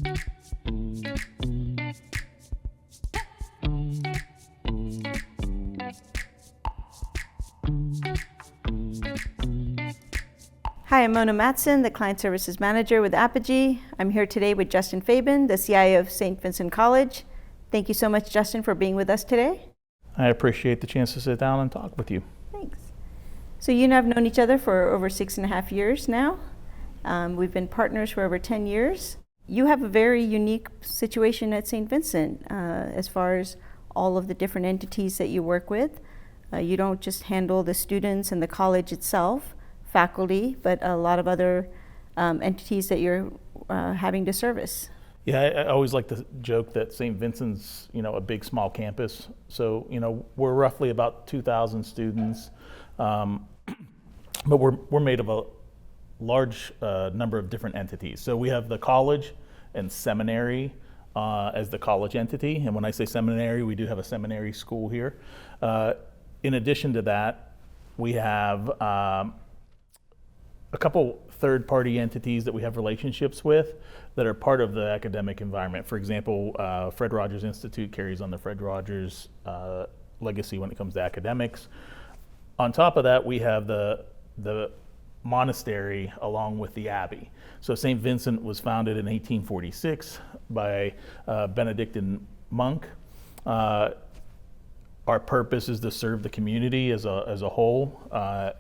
Hi, I'm Mona Matson, the Client Services Manager with Apogee. I'm here today with Justin Fabin, the CIO of Saint Vincent College. Thank you so much, Justin, for being with us today. I appreciate the chance to sit down and talk with you. Thanks. So you and I have known each other for over 6.5 years now. We've been partners for over 10 years. You have a very unique situation at Saint Vincent as far as all of the different entities that you work with. You don't just handle the students and the college itself, faculty, but a lot of other entities that you're having to service. Yeah, I always like to joke that St. Vincent's, a big small campus. So, we're roughly about 2,000 students, but we're made of a large number of different entities. So we have the college and seminary as the college entity. And when I say seminary, we do have a seminary school here. In addition to that, we have a couple third-party entities that we have relationships with that are part of the academic environment. For example, Fred Rogers Institute carries on the Fred Rogers legacy when it comes to academics. On top of that, we have the monastery along with the abbey. So St. Vincent was founded in 1846 by a Benedictine monk. Our purpose is to serve the community as a whole,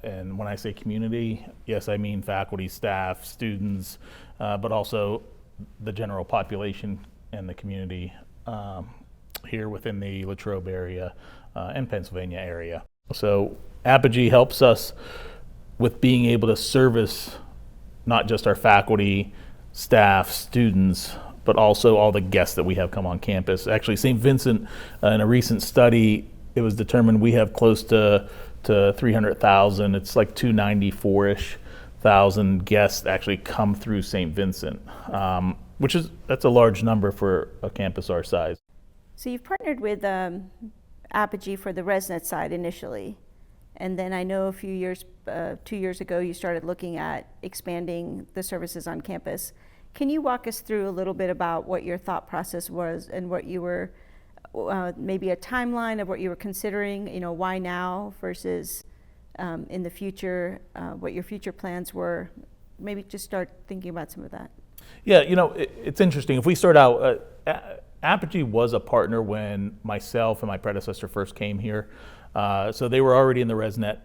and when I say community, yes, I mean faculty, staff, students, but also the general population and the community here within the Latrobe area and Pennsylvania area. So Apogee helps us with being able to service not just our faculty, staff, students, but also all the guests that we have come on campus. Actually, St. Vincent, in a recent study, it was determined we have close to 300,000. It's like 294-ish thousand guests actually come through St. Vincent, that's a large number for a campus our size. So you've partnered with Apogee for the ResNet side initially, and then I know 2 years ago, you started looking at expanding the services on campus. Can you walk us through a little bit about what your thought process was and what you were, maybe a timeline of what you were considering, why now versus in the future, what your future plans were? Maybe just start thinking about some of that. Yeah, it's interesting. If we start out, Apogee was a partner when myself and my predecessor first came here. So they were already in the ResNet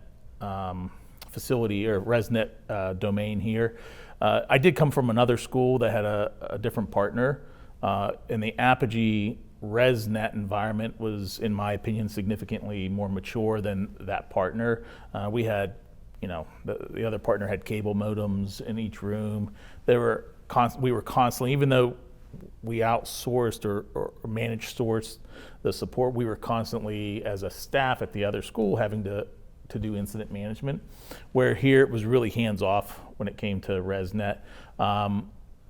facility or ResNet domain here. I did come from another school that had a different partner, and the Apogee ResNet environment was, in my opinion, significantly more mature than that partner. We had, the other partner had cable modems in each room. We were constantly, even though we outsourced or managed source the support, we were constantly, as a staff at the other school, having to do incident management, where here it was really hands-off when it came to ResNet.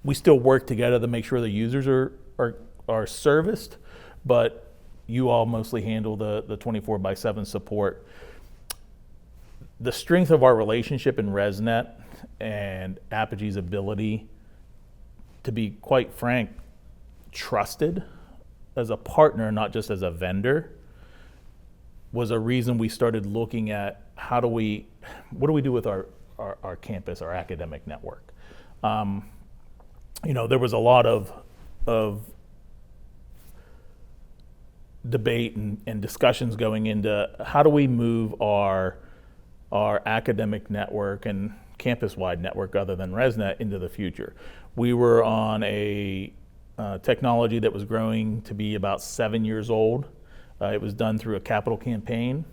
We still work together to make sure the users are serviced, but you all mostly handle the 24/7 support. The strength of our relationship in ResNet and Apogee's ability to be, quite frank, trusted as a partner, not just as a vendor, was a reason we started looking at what do we do with our campus, our academic network. There was a lot of debate and discussions going into how do we move our academic network and campus-wide network other than ResNet into the future. We were on a technology that was growing to be about 7 years old. It was done through a capital campaign.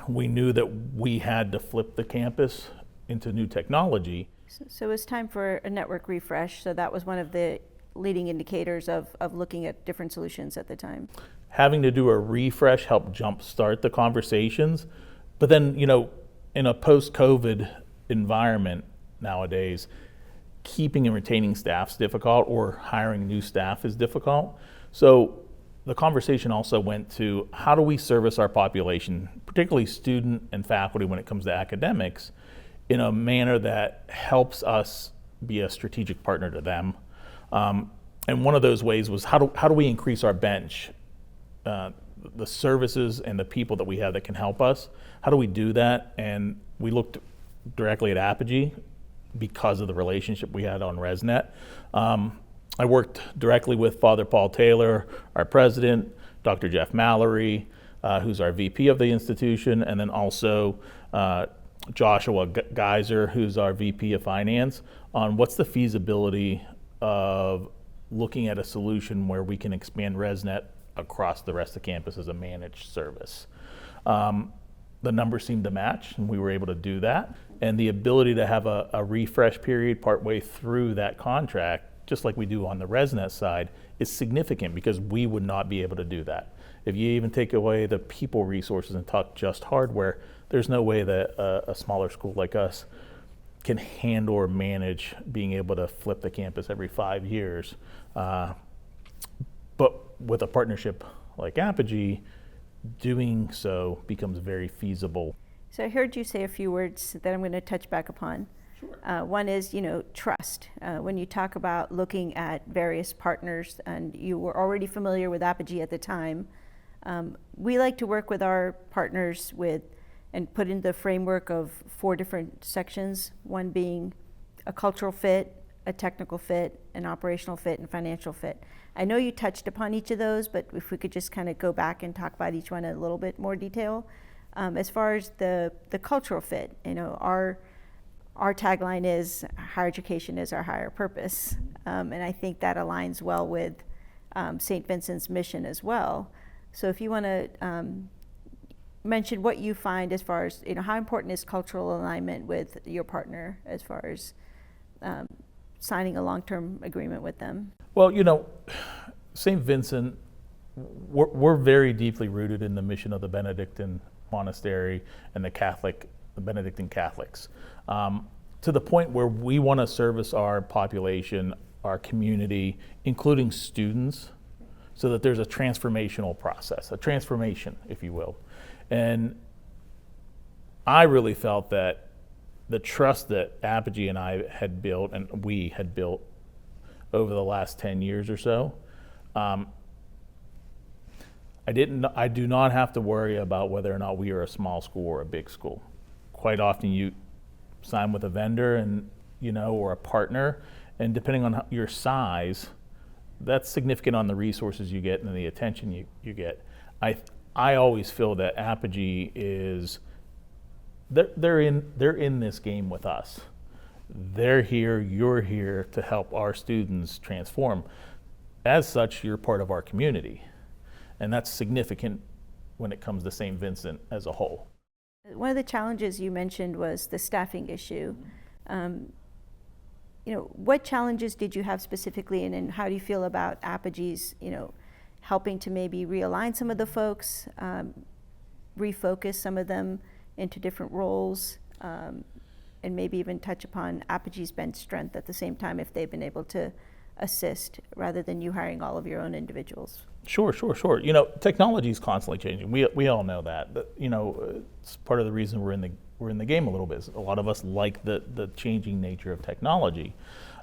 We knew that we had to flip the campus into new technology. So it was time for a network refresh. So that was one of the leading indicators of looking at different solutions at the time. Having to do a refresh helped jumpstart the conversations. But then, in a post-COVID environment nowadays, keeping and retaining staff is difficult, or hiring new staff is difficult. So the conversation also went to how do we service our population, particularly student and faculty when it comes to academics, in a manner that helps us be a strategic partner to them. And one of those ways was how do we increase our bench, the services and the people that we have that can help us? How do we do that? And we looked directly at Apogee because of the relationship we had on ResNet. I worked directly with Father Paul Taylor, our president, Dr. Jeff Mallory, who's our VP of the institution, and then also Joshua Geiser, who's our VP of Finance, on what's the feasibility of looking at a solution where we can expand ResNet across the rest of campus as a managed service. The numbers seemed to match, and we were able to do that. And the ability to have a refresh period partway through that contract, just like we do on the ResNet side, is significant because we would not be able to do that. If you even take away the people resources and talk just hardware, there's no way that a smaller school like us can handle or manage being able to flip the campus every 5 years. But with a partnership like Apogee, doing so becomes very feasible. So I heard you say a few words that I'm going to touch back upon. Sure. One is, trust. When you talk about looking at various partners, and you were already familiar with Apogee at the time, we like to work with our partners and put in the framework of 4 different sections, one being a cultural fit, a technical fit, an operational fit, and financial fit. I know you touched upon each of those, but if we could just kind of go back and talk about each one in a little bit more detail. As far as the cultural fit, our tagline is higher education is our higher purpose. And I think that aligns well with Saint Vincent's mission as well. So if you want to mention what you find as far as, how important is cultural alignment with your partner as far as signing a long-term agreement with them? Well, Saint Vincent, we're very deeply rooted in the mission of the Benedictine monastery and the Benedictine Catholics, to the point where we want to service our population, our community, including students, so that there's a transformational process, a transformation, if you will. And I really felt that the trust that Apogee and I had built, and we had built over the last 10 years or so, I do not have to worry about whether or not we are a small school or a big school. Quite often you sign with a vendor and, or a partner, and depending on your size, that's significant on the resources you get and the attention you get. I always feel that Apogee is, they're in this game with us. They're here, you're here to help our students transform. As such, you're part of our community. And that's significant when it comes to St. Vincent as a whole. One of the challenges you mentioned was the staffing issue. What challenges did you have specifically, and how do you feel about Apogee's, helping to maybe realign some of the folks, refocus some of them into different roles, and maybe even touch upon Apogee's bench strength at the same time if they've been able to assist rather than you hiring all of your own individuals? Sure. Technology is constantly changing. We all know that. But, it's part of the reason we're in the game a little bit. A lot of us like the changing nature of technology.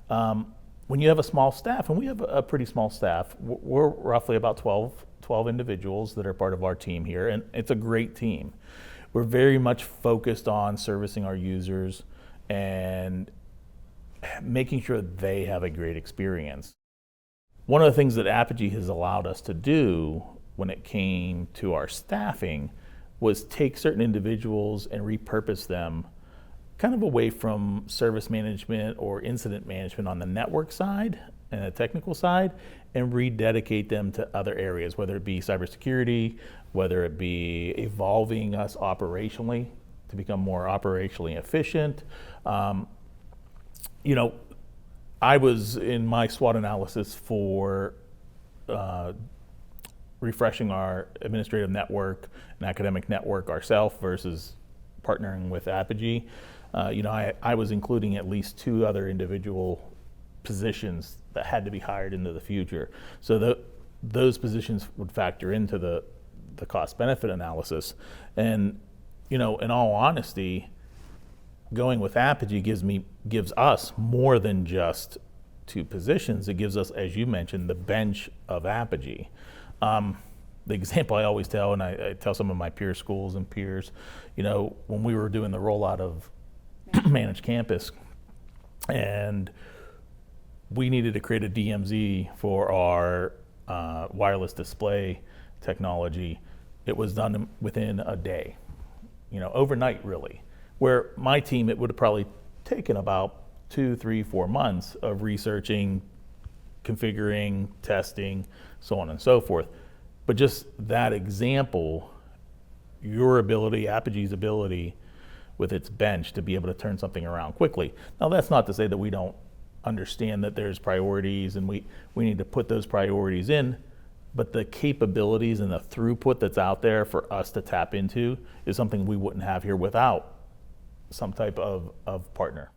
When you have a small staff, and we have a pretty small staff, we're roughly about 12 individuals that are part of our team here, and it's a great team. We're very much focused on servicing our users and making sure they have a great experience. One of the things that Apogee has allowed us to do when it came to our staffing was take certain individuals and repurpose them kind of away from service management or incident management on the network side and the technical side, and rededicate them to other areas, whether it be cybersecurity, whether it be evolving us operationally to become more operationally efficient. I was in my SWOT analysis for refreshing our administrative network and academic network ourselves versus partnering with Apogee. I was including at least 2 other individual positions that had to be hired into the future. So those positions would factor into the cost benefit analysis. And, in all honesty, going with Apogee gives us more than just to positions, it gives us, as you mentioned, the bench of Apogee. The example I always tell, and I tell some of my peer schools and peers, you know, when we were doing the rollout of managed campus, and we needed to create a DMZ for our wireless display technology, it was done within a day, you know, overnight really. Where my team, it would have probably taken about 2, 3, 4 months of researching, configuring, testing, so on and so forth. But just that example, your ability, Apogee's ability with its bench to be able to turn something around quickly. Now that's not to say that we don't understand that there's priorities and we need to put those priorities in, but the capabilities and the throughput that's out there for us to tap into is something we wouldn't have here without some type of partner.